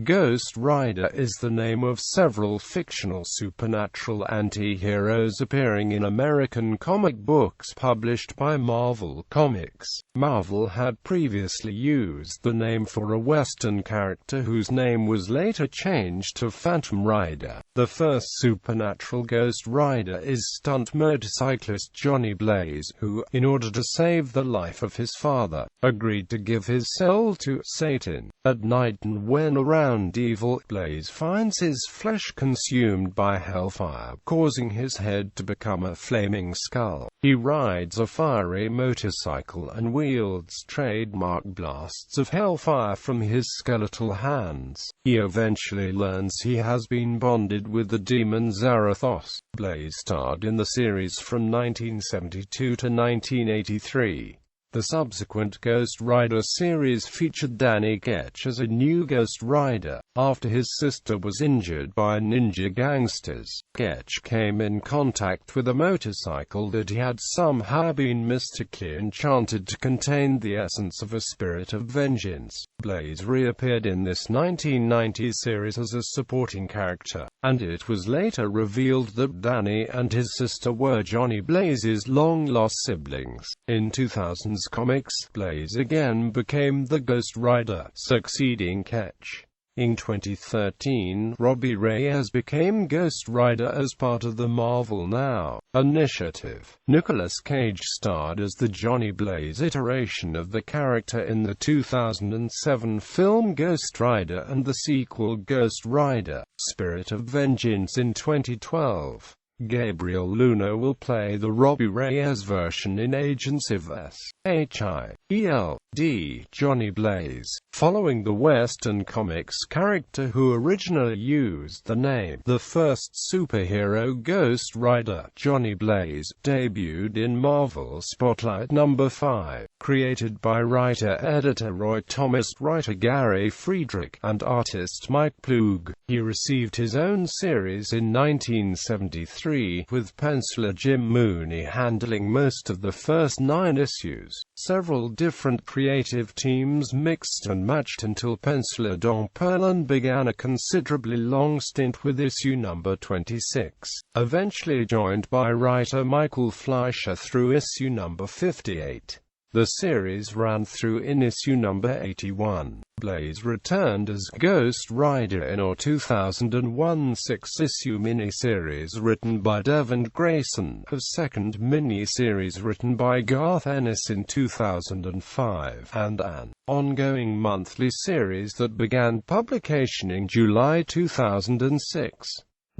Ghost Rider is the name of several fictional supernatural anti-heroes appearing in American comic books published by Marvel Comics. Marvel had previously used the name for a Western character whose name was later changed to Phantom Rider. The first supernatural Ghost Rider is stunt motorcyclist Johnny Blaze, who, in order to save the life of his father, agreed to give his soul to Satan. At night, and when around evil, Blaze finds his flesh consumed by hellfire, causing his head to become a flaming skull. He rides a fiery motorcycle and wields trademark blasts of hellfire from his skeletal hands. He eventually learns he has been bonded with the demon Zarathos. Blaze starred in the series from 1972 to 1983. The subsequent Ghost Rider series featured Danny Ketch as a new Ghost Rider, after his sister was injured by ninja gangsters. Ketch came in contact with a motorcycle that he had somehow been mystically enchanted to contain the essence of a spirit of vengeance. Blaze reappeared in this 1990 series as a supporting character, and it was later revealed that Danny and his sister were Johnny Blaze's long-lost siblings. In 2000's comics, Blaze again became the Ghost Rider, succeeding Ketch. In 2013, Robbie Reyes became Ghost Rider as part of the Marvel Now initiative. Nicolas Cage starred as the Johnny Blaze iteration of the character in the 2007 film Ghost Rider and the sequel Ghost Rider: Spirit of Vengeance in 2012. Gabriel Luna will play the Robbie Reyes version in Agents of S.H.I.E.L.D. Johnny Blaze, following the Western Comics character who originally used the name. The first superhero Ghost Rider, Johnny Blaze, debuted in Marvel Spotlight number 5, created by writer-editor Roy Thomas, writer Gary Friedrich, and artist Mike Ploog. He received his own series in 1973, with penciler Jim Mooney handling most of the first 9 issues. Several different creative teams mixed and matched until penciler Don Perlin began a considerably long stint with issue number 26, eventually joined by writer Michael Fleischer through issue number 58. The series ran through in issue number 81. Blaze returned as Ghost Rider in a 2001 6-issue miniseries written by Devin Grayson, a second miniseries written by Garth Ennis in 2005, and an ongoing monthly series that began publication in July 2006.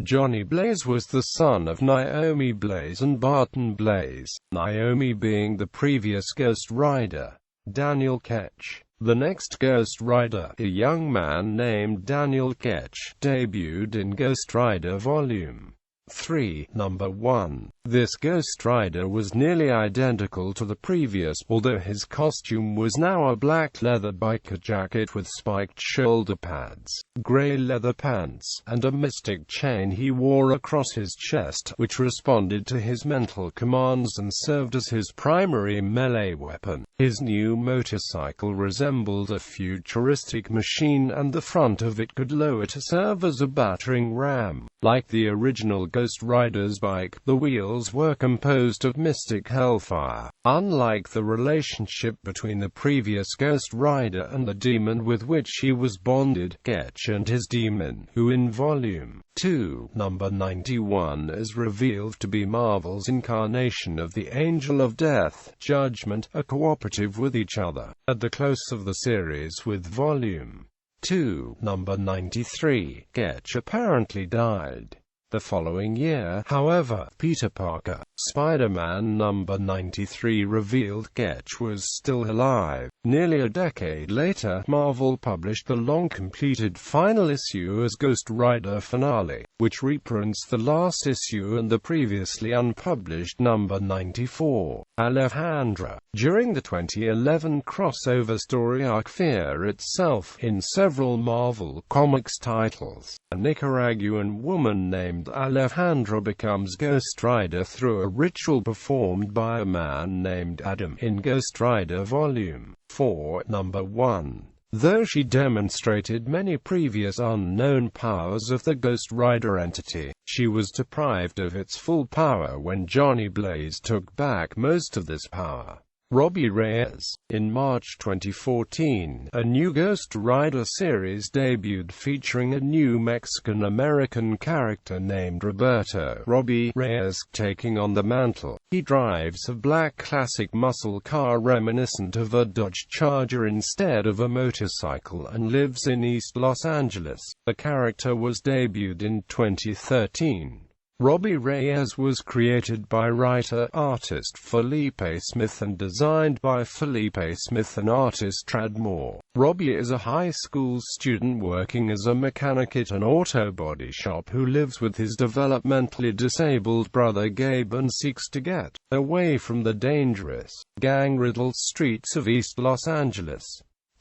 Johnny Blaze was the son of Naomi Blaze and Barton Blaze, Naomi being the previous Ghost Rider, Daniel Ketch. The next Ghost Rider, a young man named Daniel Ketch, debuted in Ghost Rider Volume 3, Number 1. This Ghost Rider was nearly identical to the previous, although his costume was now a black leather biker jacket with spiked shoulder pads, grey leather pants, and a mystic chain he wore across his chest, which responded to his mental commands and served as his primary melee weapon. His new motorcycle resembled a futuristic machine, and the front of it could lower to serve as a battering ram. Like the original Ghost Rider's bike, the wheels were composed of mystic hellfire. Unlike the relationship between the previous Ghost Rider and the demon with which he was bonded, Ketch and his demon, who in Volume 2, Number 91 is revealed to be Marvel's incarnation of the Angel of Death, Judgment, are cooperative with each other. At the close of the series with Volume 2, Number 93, Ketch apparently died. The following year, however, Peter Parker, Spider-Man number 93 revealed Ketch was still alive. Nearly a decade later, Marvel published the long-completed final issue as Ghost Rider Finale, which reprints the last issue and the previously unpublished number 94, Alejandra. During the 2011 crossover story arc Fear Itself, in several Marvel Comics titles, a Nicaraguan woman named Alejandra becomes Ghost Rider through a ritual performed by a man named Adam in Ghost Rider Volume 4, Number 1. Though she demonstrated many previous unknown powers of the Ghost Rider entity, she was deprived of its full power when Johnny Blaze took back most of this power. Robbie Reyes. In March 2014, a new Ghost Rider series debuted featuring a new Mexican-American character named Roberto Robbie Reyes taking on the mantle. He drives a black classic muscle car reminiscent of a Dodge Charger instead of a motorcycle and lives in East Los Angeles. The character was debuted in 2013. Robbie Reyes was created by writer-artist Felipe Smith and designed by Felipe Smith and artist Trad Moore. Robbie is a high school student working as a mechanic at an auto body shop who lives with his developmentally disabled brother Gabe and seeks to get away from the dangerous, gang-riddled streets of East Los Angeles.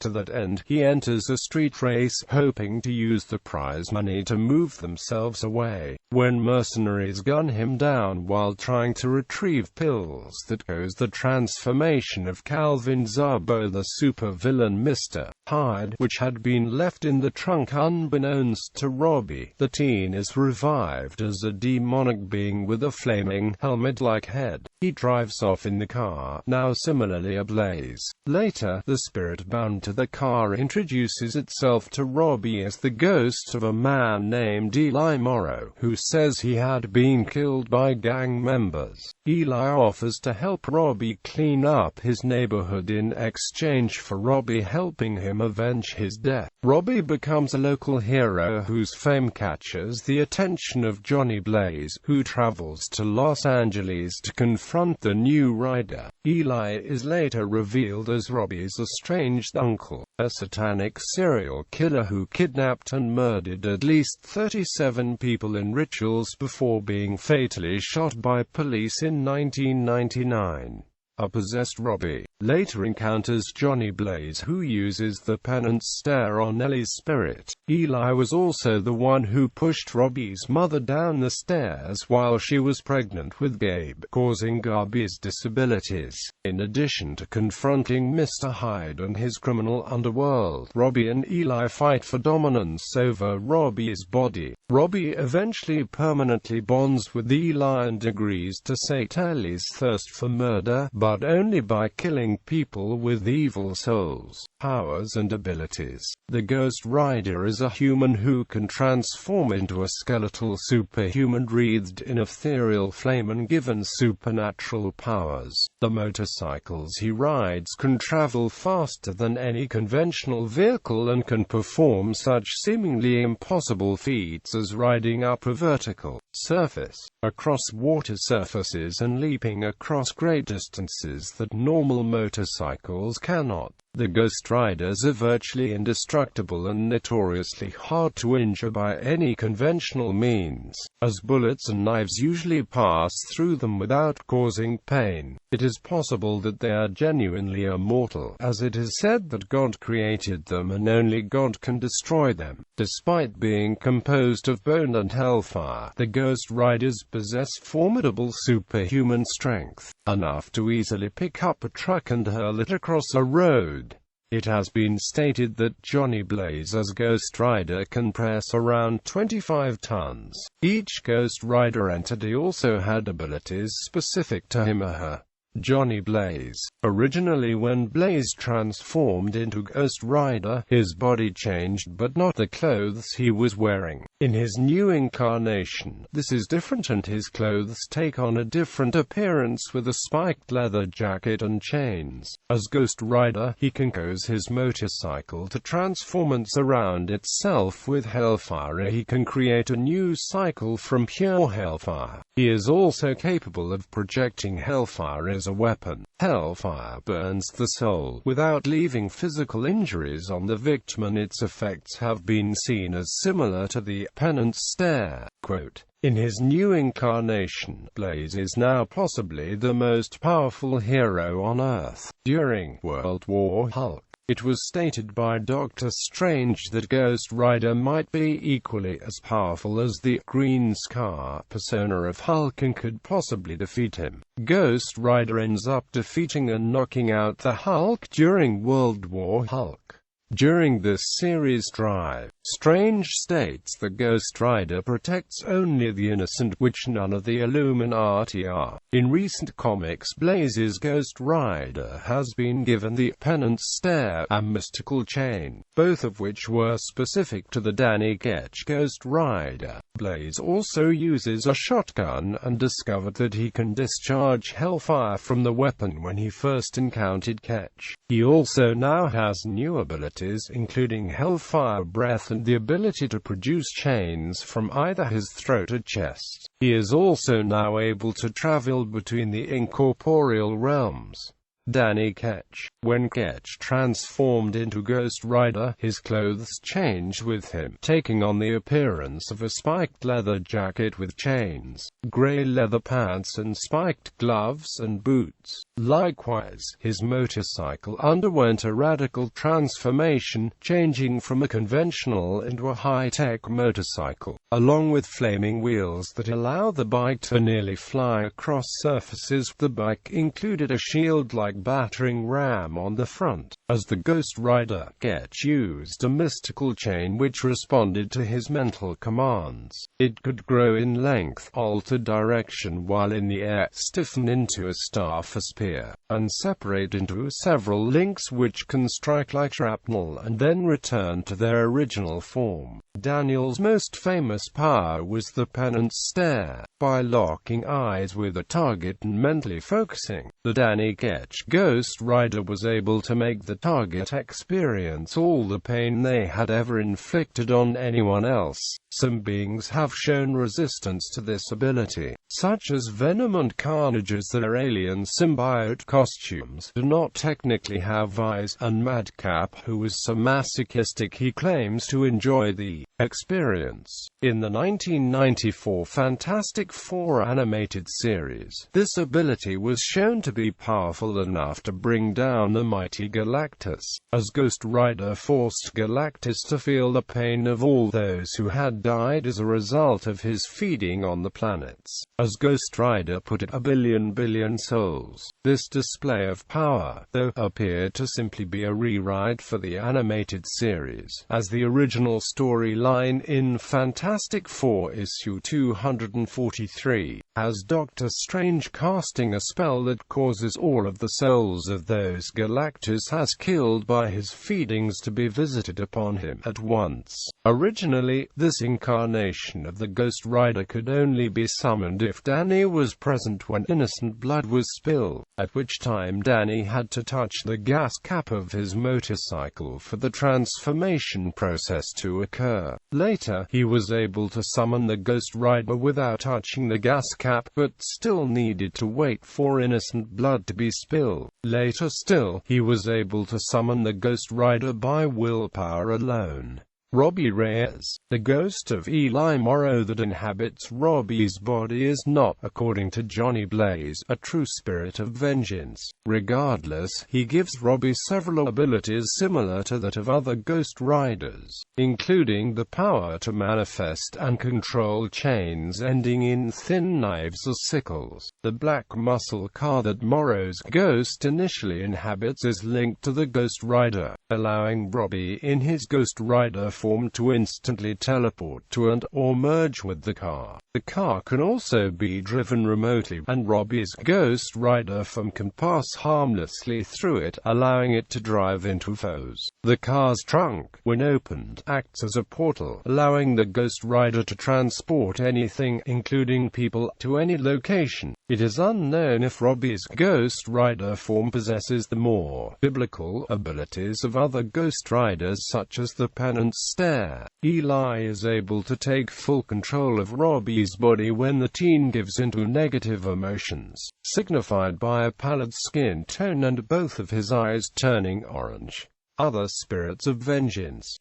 To that end, he enters a street race, hoping to use the prize money to move themselves away, when mercenaries gun him down while trying to retrieve pills that cause the transformation of Calvin Zabo, the supervillain Mr. Hyde, which had been left in the trunk unbeknownst to Robbie. The teen is revived as a demonic being with a flaming, helmet-like head. He drives off in the car, now similarly ablaze. Later, the spirit bound to the car introduces itself to Robbie as the ghost of a man named Eli Morrow, who says he had been killed by gang members. Eli offers to help Robbie clean up his neighborhood in exchange for Robbie helping him avenge his death. Robbie becomes a local hero whose fame catches the attention of Johnny Blaze, who travels to Los Angeles to confront the new rider. Eli is later revealed as Robbie's estranged uncle, a satanic serial killer who kidnapped and murdered at least 37 people in rituals before being fatally shot by police in 1999. A possessed Robbie later encounters Johnny Blaze, who uses the penance stare on Ellie's spirit. Eli was also the one who pushed Robbie's mother down the stairs while she was pregnant with Gabe, causing Gabe's disabilities. In addition to confronting Mr. Hyde and his criminal underworld, Robbie and Eli fight for dominance over Robbie's body. Robbie eventually permanently bonds with Eli and agrees to sate Ellie's thirst for murder, but only by killing people with evil souls, powers and abilities. The Ghost Rider is a human who can transform into a skeletal superhuman wreathed in ethereal flame and given supernatural powers. The motorcycles he rides can travel faster than any conventional vehicle and can perform such seemingly impossible feats as riding up a vertical surface, across water surfaces and leaping across great distances that normal motorcycles cannot. The Ghost Riders are virtually indestructible and notoriously hard to injure by any conventional means, as bullets and knives usually pass through them without causing pain. It is possible that they are genuinely immortal, as it is said that God created them and only God can destroy them. Despite being composed of bone and hellfire, the Ghost Riders possess formidable superhuman strength, enough to easily pick up a truck and hurl it across a road. It has been stated that Johnny Blaze as Ghost Rider can press around 25 tons. Each Ghost Rider entity also had abilities specific to him or her. Johnny Blaze. Originally, when Blaze transformed into Ghost Rider, his body changed but not the clothes he was wearing. In his new incarnation, this is different and his clothes take on a different appearance with a spiked leather jacket and chains. As Ghost Rider, he can cause his motorcycle to transform and surround itself with hellfire. He can create a new cycle from pure hellfire. He is also capable of projecting hellfire as a weapon. Hellfire burns the soul without leaving physical injuries on the victim, and its effects have been seen as similar to the penance stare. Quote, in his new incarnation, Blaze is now possibly the most powerful hero on Earth. During World War Hulk, it was stated by Doctor Strange that Ghost Rider might be equally as powerful as the Green Scar persona of Hulk and could possibly defeat him. Ghost Rider ends up defeating and knocking out the Hulk during World War Hulk. During this series drive, Strange states the Ghost Rider protects only the innocent, which none of the Illuminati are. In recent comics, Blaze's Ghost Rider has been given the Penance Stare and Mystical Chain, both of which were specific to the Danny Ketch Ghost Rider. Blaze also uses a shotgun and discovered that he can discharge hellfire from the weapon when he first encountered Ketch. He also now has new abilities, including hellfire breath and the ability to produce chains from either his throat or chest. He is also now able to travel between the incorporeal realms. Danny Ketch. When Ketch transformed into Ghost Rider, his clothes changed with him, taking on the appearance of a spiked leather jacket with chains, grey leather pants and spiked gloves and boots. Likewise, his motorcycle underwent a radical transformation, changing from a conventional into a high-tech motorcycle, along with flaming wheels that allow the bike to nearly fly across surfaces. The bike included a shield-like battering ram on the front. As the Ghost Rider, Ketch used a mystical chain which responded to his mental commands. It could grow in length, alter direction while in the air, stiffen into a staff or spear, and separate into several links which can strike like shrapnel and then return to their original form. Daniel's most famous power was the Penance Stare. By locking eyes with a target and mentally focusing, the Danny Ketch Ghost Rider was able to make the target experience all the pain they had ever inflicted on anyone else. Some beings have shown resistance to this ability, such as Venom and Carnage, as their alien symbiote costumes do not technically have eyes, and Madcap, who is so masochistic he claims to enjoy the experience. In the 1994 Fantastic Four animated series, this ability was shown to be powerful enough to bring down the mighty Galactus, as Ghost Rider forced Galactus to feel the pain of all those who had died as a result of his feeding on the planets. As Ghost Rider put it, a billion souls. This display of power, though, appeared to simply be a rewrite for the animated series, as the original storyline in Fantastic Four issue 243 has Doctor Strange casting a spell that causes all of the souls of those Galactus has killed by his feedings to be visited upon him at once. Originally, this incarnation of the Ghost Rider could only be summoned if Danny was present when innocent blood was spilled, at which time Danny had to touch the gas cap of his motorcycle for the transformation process to occur. Later, he was able to summon the Ghost Rider without touching the gas cap, but still needed to wait for innocent blood to be spilled. Later still, he was able to summon the Ghost Rider by willpower alone. Robbie Reyes, the ghost of Eli Morrow that inhabits Robbie's body, is not, according to Johnny Blaze, a true spirit of vengeance. Regardless, he gives Robbie several abilities similar to that of other Ghost Riders, including the power to manifest and control chains ending in thin knives or sickles. The black muscle car that Morrow's ghost initially inhabits is linked to the Ghost Rider, allowing Robbie in his Ghost Rider form to instantly teleport to and or merge with the car. The car can also be driven remotely, and Robbie's Ghost Rider form can pass harmlessly through it, allowing it to drive into foes. The car's trunk, when opened, acts as a portal, allowing the Ghost Rider to transport anything, including people, to any location. It is unknown if Robbie's Ghost Rider form possesses the more biblical abilities of other Ghost Riders, such as the Penance Stare. Eli is able to take full control of Robbie's body when the teen gives into negative emotions, signified by a pallid skin tone and both of his eyes turning orange. Other spirits of vengeance.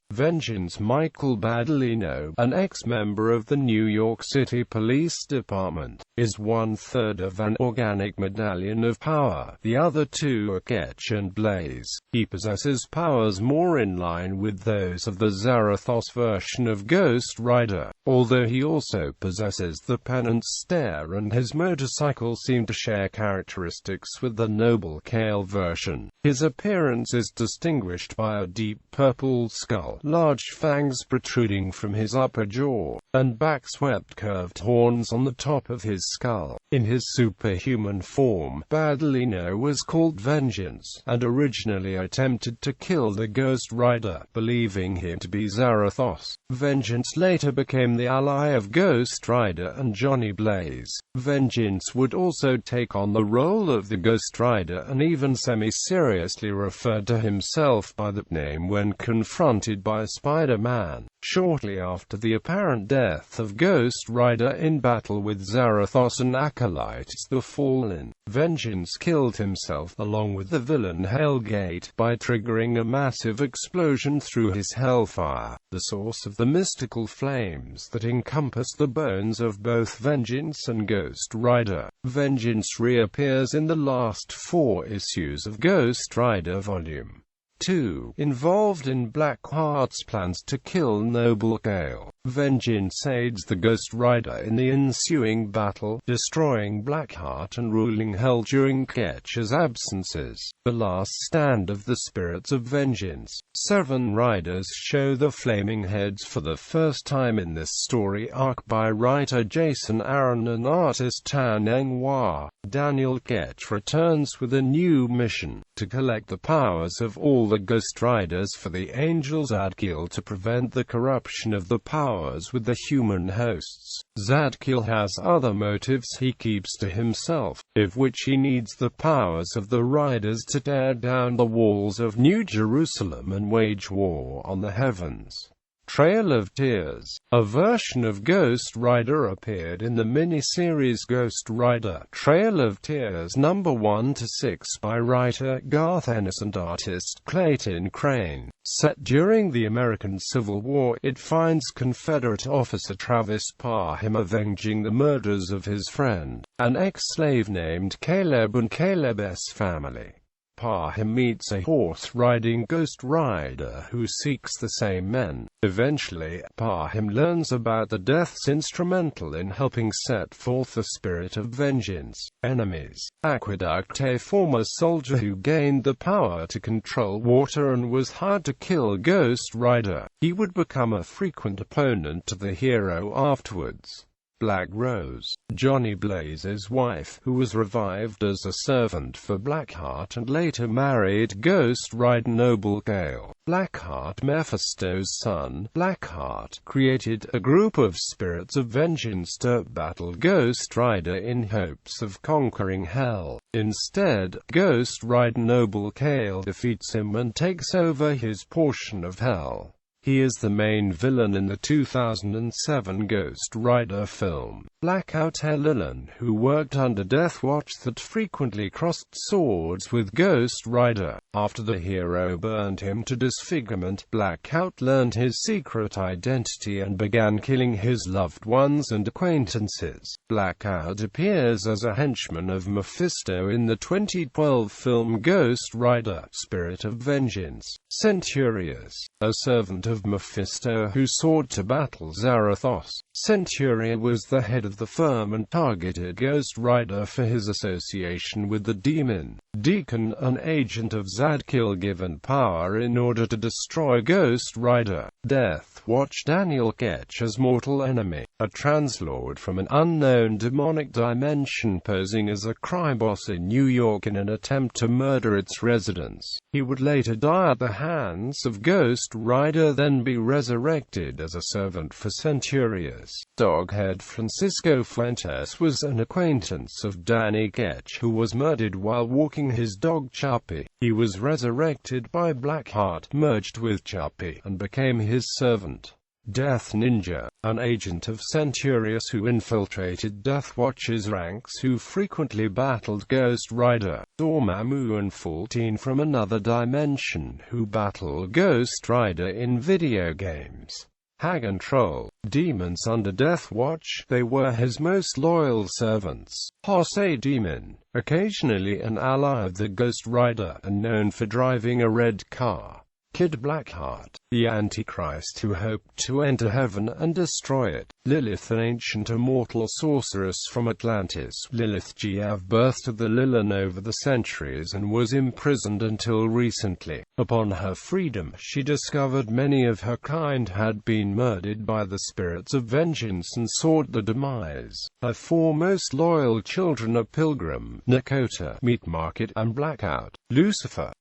Michael Badalino, an ex-member of the New York City Police Department, is 1/3 of an organic medallion of power. The other two are Ketch and Blaze. He possesses powers more in line with those of the Zarathos version of Ghost Rider, although he also possesses the Penance Stare, and his motorcycle seem to share characteristics with the Noble Kale version. His appearance is distinguished distinguished by a deep purple skull, large fangs protruding from his upper jaw, and back-swept curved horns on the top of his skull. In his superhuman form, Badalino was called Vengeance, and originally attempted to kill the Ghost Rider, believing him to be Zarathos. Vengeance later became the ally of Ghost Rider and Johnny Blaze. Vengeance would also take on the role of the Ghost Rider and even semi-seriously referred to himself by that name when confronted by Spider-Man. Shortly after the apparent death of Ghost Rider in battle with Zarathos and acolytes the Fallen, Vengeance killed himself along with the villain Hellgate by triggering a massive explosion through his hellfire, the source of the mystical flames that encompass the bones of both Vengeance and Ghost Rider. Vengeance reappears in the last 4 issues of Ghost Rider Volume 2, involved in Blackheart's plans to kill Noble Gale. Vengeance aids the Ghost Rider in the ensuing battle, destroying Blackheart and ruling Hell during Ketch's absences. The last stand of the Spirits of Vengeance. 7 riders show the Flaming Heads for the first time in this story arc by writer Jason Aaron and artist Tan Eng-Hwa. Daniel Ketch returns with a new mission, to collect the powers of all the Ghost Riders for the Angel Zadkiel to prevent the corruption of the powers with the human hosts. Zadkiel has other motives he keeps to himself, of which he needs the powers of the Riders to tear down the walls of New Jerusalem and wage war on the heavens. Trail of Tears. A version of Ghost Rider appeared in the miniseries Ghost Rider: Trail of Tears No. 1-6 by writer Garth Ennis and artist Clayton Crane. Set during the American Civil War, it finds Confederate officer Travis Parham avenging the murders of his friend, an ex-slave named Caleb, and Caleb's family. Parham meets a horse-riding Ghost Rider who seeks the same men. Eventually, Parham learns about the deaths instrumental in helping set forth the Spirit of Vengeance. Enemies. Aqueduct, a former soldier who gained the power to control water and was hired to kill Ghost Rider. He would become a frequent opponent to the hero afterwards. Black Rose. Johnny Blaze's wife, who was revived as a servant for Blackheart and later married Ghost Rider Noble Gale. Blackheart, Mephisto's son, Blackheart, created a group of Spirits of Vengeance to battle Ghost Rider in hopes of conquering Hell. Instead, Ghost Rider Noble Gale defeats him and takes over his portion of Hell. He is the main villain in the 2007 Ghost Rider film. Blackout Hellilin, who worked under Death Watch that frequently crossed swords with Ghost Rider. After the hero burned him to disfigurement, Blackout learned his secret identity and began killing his loved ones and acquaintances. Blackout appears as a henchman of Mephisto in the 2012 film Ghost Rider: Spirit of Vengeance. Centurius, a servant of Mephisto who sought to battle Zarathos. Centuria was the head of the firm and targeted Ghost Rider for his association with the demon. Deacon, an agent of Zadkiel given power in order to destroy Ghost Rider. Death Watch. Daniel Ketch as mortal enemy, a translord from an unknown demonic dimension posing as a crime boss in New York in an attempt to murder its residents. He would later die at the hands of Ghost Rider, then be resurrected as a servant for Centurius. Doghead. Francisco Fuentes was an acquaintance of Danny Ketch who was murdered while walking his dog Chappie. He was resurrected by Blackheart, merged with Chappie, and became his servant. Death Ninja, an agent of Centurius who infiltrated Death Watch's ranks, who frequently battled Ghost Rider. Dormammu and 14 from another dimension who battle Ghost Rider in video games. Hagen Troll. Demons under Death Watch, they were his most loyal servants. Jose Demon, occasionally an ally of the Ghost Rider and known for driving a red car. Kid Blackheart, the Antichrist who hoped to enter heaven and destroy it. Lilith, an ancient immortal sorceress from Atlantis. Lilith gave birth to the Lilin over the centuries and was imprisoned until recently. Upon her freedom, she discovered many of her kind had been murdered by the spirits of vengeance and sought the demise. Her four most loyal children are Pilgrim, Nakota, Meat Market, and Blackout. Lucifer,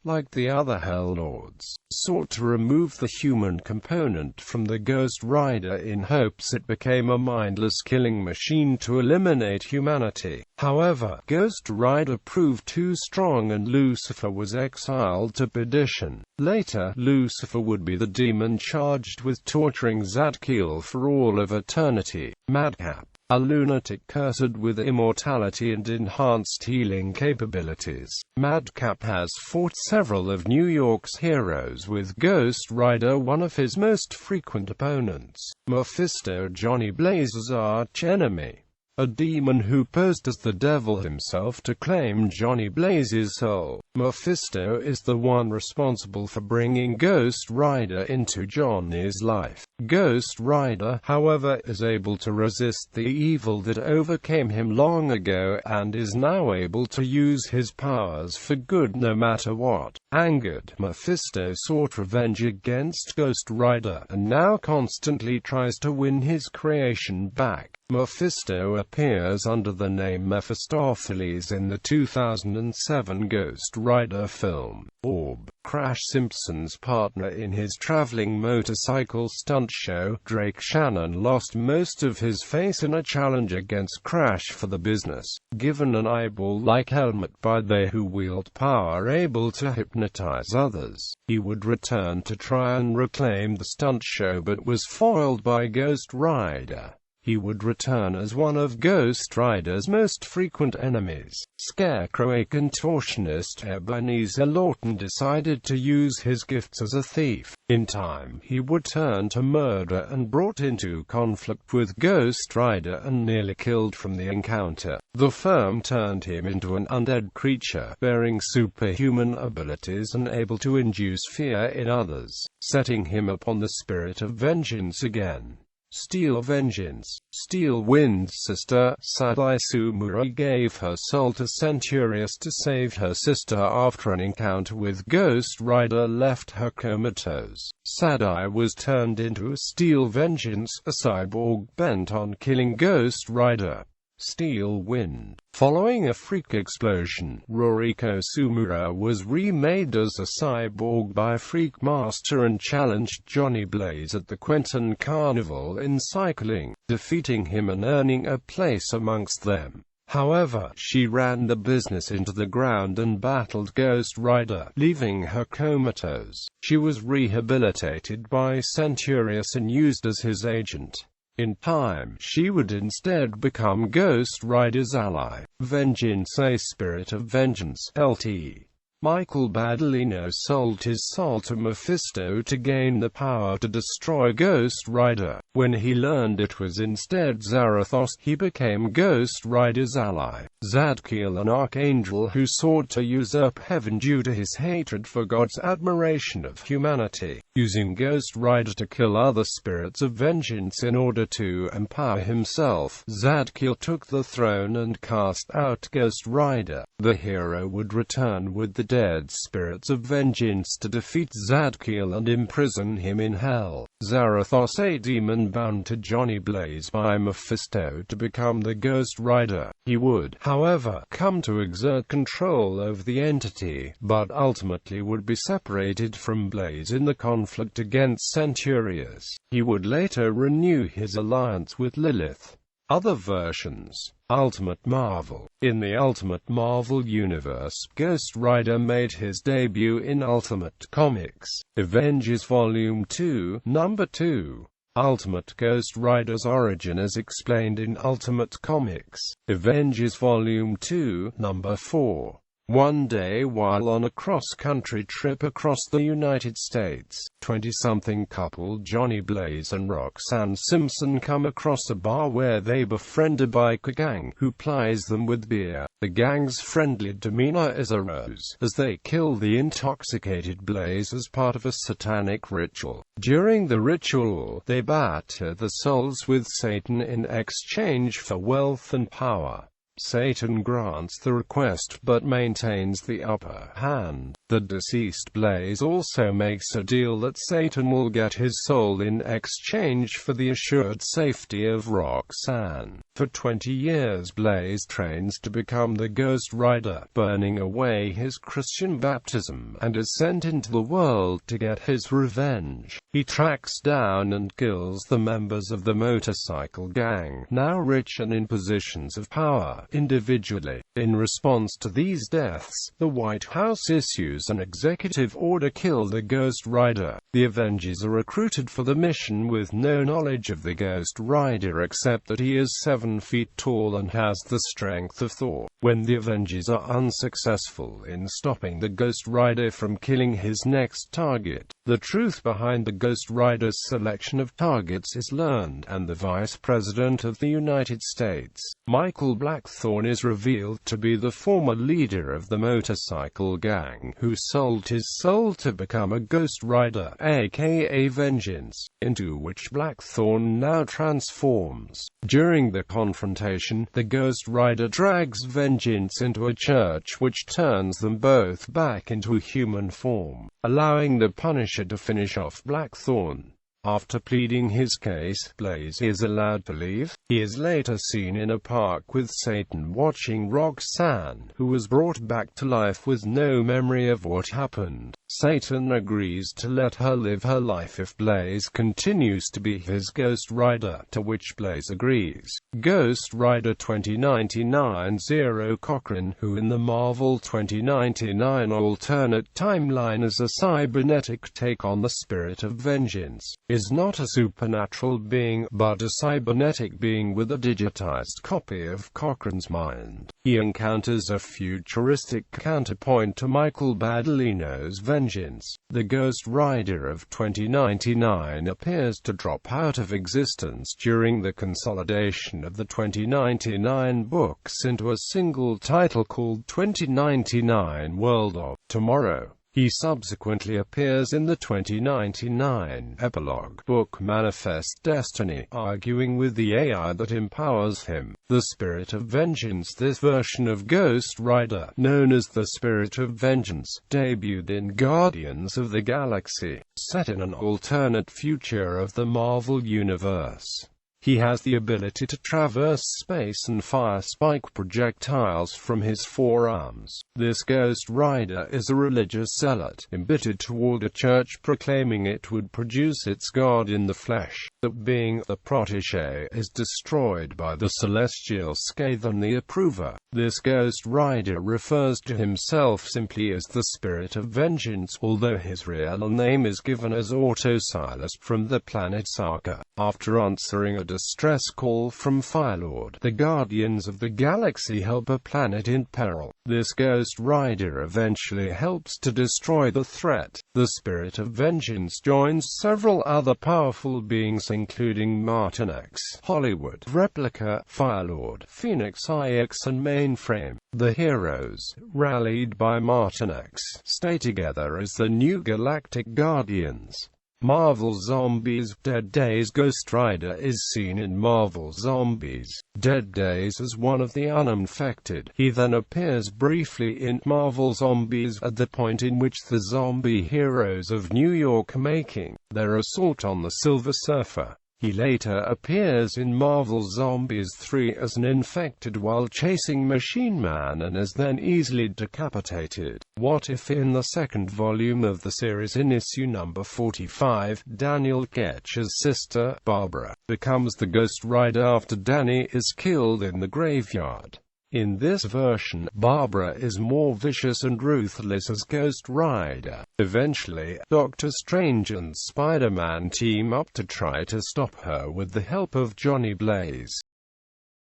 like the other Hell Lords, sought to remove the human component from the Ghost Rider in hopes it became a mindless killing machine to eliminate humanity. However, Ghost Rider proved too strong and Lucifer was exiled to perdition. Later, Lucifer would be the demon charged with torturing Zadkiel for all of eternity. Madcap, a lunatic cursed with immortality and enhanced healing capabilities. Madcap has fought several of New York's heroes, with Ghost Rider one of his most frequent opponents. Mephisto, Johnny Blaze's arch-enemy, a demon who posed as the devil himself to claim Johnny Blaze's soul. Mephisto is the one responsible for bringing Ghost Rider into Johnny's life. Ghost Rider, however, is able to resist the evil that overcame him long ago, and is now able to use his powers for good no matter what. Angered, Mephisto sought revenge against Ghost Rider, and now constantly tries to win his creation back. Mephisto appears under the name Mephistopheles in the 2007 Ghost Rider film. Orb, Crash Simpson's partner in his traveling motorcycle stunt show, Drake Shannon lost most of his face in a challenge against Crash for the business. Given an eyeball-like helmet by they who wield power able to hypnotize others, he would return to try and reclaim the stunt show but was foiled by Ghost Rider. He would return as one of Ghost Rider's most frequent enemies. Scarecrow contortionist Ebenezer Lawton decided to use his gifts as a thief. In time, he would turn to murder and brought into conflict with Ghost Rider and nearly killed from the encounter. The firm turned him into an undead creature, bearing superhuman abilities and able to induce fear in others, setting him upon the spirit of vengeance again. Steel Vengeance. Steel Wind's sister, Sadai Sumura, gave her soul to Centurious to save her sister after an encounter with Ghost Rider left her comatose. Sadai was turned into a Steel Vengeance, a cyborg bent on killing Ghost Rider. Steel Wind. Following a freak explosion, Roriko Sumura was remade as a cyborg by Freak Master and challenged Johnny Blaze at the Quentin Carnival in cycling, defeating him and earning a place amongst them. However, she ran the business into the ground and battled Ghost Rider, leaving her comatose. She was rehabilitated by Centurious and used as his agent. In time, she would instead become Ghost Rider's ally. Vengeance, a spirit of vengeance. LT. Michael Badalino sold his soul to Mephisto to gain the power to destroy Ghost Rider. When he learned it was instead Zarathos, he became Ghost Rider's ally. Zadkiel, an archangel who sought to usurp heaven due to his hatred for God's admiration of humanity, using Ghost Rider to kill other spirits of vengeance in order to empower himself. Zadkiel took the throne and cast out Ghost Rider. The hero would return with the dead spirits of vengeance to defeat Zadkiel and imprison him in hell. Zarathos, a demon bound to Johnny Blaze by Mephisto to become the Ghost Rider. He would, however, come to exert control over the entity, but ultimately would be separated from Blaze in the conflict against Centurious. He would later renew his alliance with Lilith. Other versions. Ultimate Marvel. In the Ultimate Marvel universe, Ghost Rider made his debut in Ultimate Comics. Avengers Volume 2, Number 2. Ultimate Ghost Rider's origin is explained in Ultimate Comics. Avengers Volume 2, Number 4. One day while on a cross-country trip across the United States, 20-something couple Johnny Blaze and Roxanne Simpson come across a bar where they befriend a biker gang, who plies them with beer. The gang's friendly demeanor is a ruse, as they kill the intoxicated Blaze as part of a satanic ritual. During the ritual, they batter the souls with Satan in exchange for wealth and power. Satan grants the request but maintains the upper hand. The deceased Blaze also makes a deal that Satan will get his soul in exchange for the assured safety of Roxanne. For 20 years Blaze trains to become the Ghost Rider, burning away his Christian baptism, and is sent into the world to get his revenge. He tracks down and kills the members of the motorcycle gang, now rich and in positions of power, individually. In response to these deaths, the White House issues an executive order to kill the Ghost Rider. The Avengers are recruited for the mission with no knowledge of the Ghost Rider except that he is 7 feet tall and has the strength of Thor. When the Avengers are unsuccessful in stopping the Ghost Rider from killing his next target, the truth behind the Ghost Rider's selection of targets is learned, and the Vice President of the United States, Michael Blackthorne, is revealed to be the former leader of the motorcycle gang, who sold his soul to become a Ghost Rider, aka Vengeance, into which Blackthorne now transforms. During the confrontation, the Ghost Rider drags Vengeance into a church which turns them both back into human form, allowing the Punisher to finish off Blackthorne. After pleading his case, Blaze is allowed to leave. He is later seen in a park with Satan watching Roxanne, who was brought back to life with no memory of what happened. Satan agrees to let her live her life if Blaze continues to be his Ghost Rider, to which Blaze agrees. Ghost Rider 2099 Zero Cochran, who in the Marvel 2099 alternate timeline is a cybernetic take on the spirit of vengeance, is not a supernatural being, but a cybernetic being with a digitized copy of Cochran's mind. He encounters a futuristic counterpoint to Michael Badalino's Vengeance. The Ghost Rider of 2099 appears to drop out of existence during the consolidation of the 2099 books into a single title called 2099 World of Tomorrow. He subsequently appears in the 2099 epilogue book Manifest Destiny, arguing with the AI that empowers him. The Spirit of Vengeance. This version of Ghost Rider, known as the Spirit of Vengeance, debuted in Guardians of the Galaxy, set in an alternate future of the Marvel Universe. He has the ability to traverse space and fire spike projectiles from his forearms. This Ghost Rider is a religious zealot, embittered toward a church proclaiming it would produce its God in the flesh. That being the protege is destroyed by the celestial Skaven the Approver. This Ghost Rider refers to himself simply as the Spirit of Vengeance, although his real name is given as Autosilas from the planet Saka. After answering a distress call from Firelord, the Guardians of the Galaxy help a planet in peril. This Ghost Rider eventually helps to destroy the threat. The Spirit of Vengeance joins several other powerful beings including Martinex, Hollywood, Replica, Firelord, Phoenix IX and Mainframe. The heroes, rallied by Martinex, stay together as the new Galactic Guardians. Marvel Zombies. Dead Days. Ghost Rider is seen in Marvel Zombies Dead Days as one of the uninfected. He then appears briefly in Marvel Zombies at the point in which the zombie heroes of New York are making their assault on the Silver Surfer. He later appears in Marvel Zombies 3 as an infected while chasing Machine Man and is then easily decapitated. What if in the second volume of the series, in issue number 45, Daniel Ketch's sister, Barbara, becomes the Ghost Rider after Danny is killed in the graveyard? In this version, Barbara is more vicious and ruthless as Ghost Rider. Eventually, Doctor Strange and Spider-Man team up to try to stop her with the help of Johnny Blaze.